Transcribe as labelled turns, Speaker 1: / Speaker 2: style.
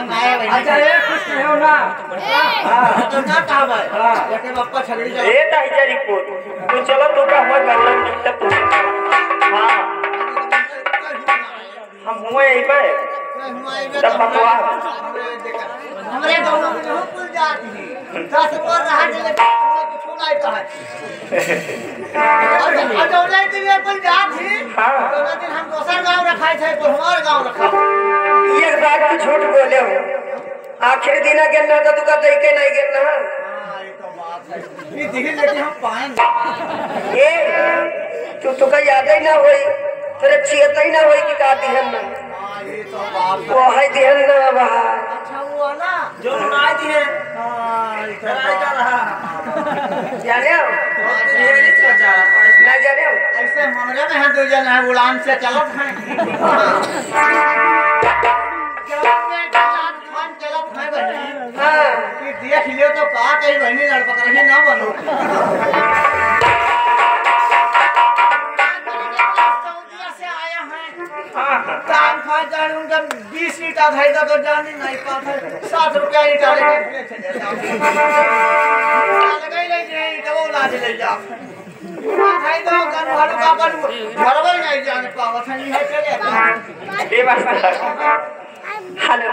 Speaker 1: मंगाए भाई।
Speaker 2: अच्छा ये कुछ हो ना
Speaker 1: हां तो ना कहा भाई लेके बापा छगड़ी जा
Speaker 3: ए ताही जा रिपोर्ट तू चलो तू का हुआ गल्ला निकल तू हां हम हुए यही पे तब बकवा
Speaker 1: हमरे गांव में कुल जाती है 10 बार रहा चले कुछ नहीं कहा और जौले के लिए कुल जात थी तो दिन हम दोसर गांव रखाए थे तो हमार गांव रखा
Speaker 3: एक बात तू झूठ बोले हो आखिर दिन गिरना तो तू का दे के नहीं गिरना
Speaker 1: हां ये तो बात है ये दिखे लेके हम पाएंगे
Speaker 3: ए तू का याद ही ना होई तेरे चियत ही ना होई कि का दिहन ना
Speaker 1: हां ये तो बात
Speaker 3: वो है दिहन ना बहा
Speaker 1: अच्छा हुआ ना
Speaker 2: जो बनाई दी है
Speaker 1: हां ये तो
Speaker 2: कराई का रहा
Speaker 3: जाने हो
Speaker 2: ये नहीं बचा
Speaker 3: ना जाने हो
Speaker 1: ऐसे हमरे में है दो जन है उड़ान से चलत हैं चलत है बहनी
Speaker 3: हां
Speaker 1: कि देख लियो तो का कहीं बहनी लड़ पकड़ही ना बनो सऊदीया से आया है काम खा जाऊं जब 20 ईटा भाई का तो जानी नहीं पाता 7 रुपया ईटा लेके चले जाओ लगे नहीं ईटा वो लाज ले जाओ भाई तो कन भालू का पर घरवा नहीं जाने पावत है ये चले
Speaker 3: ए बस हेलो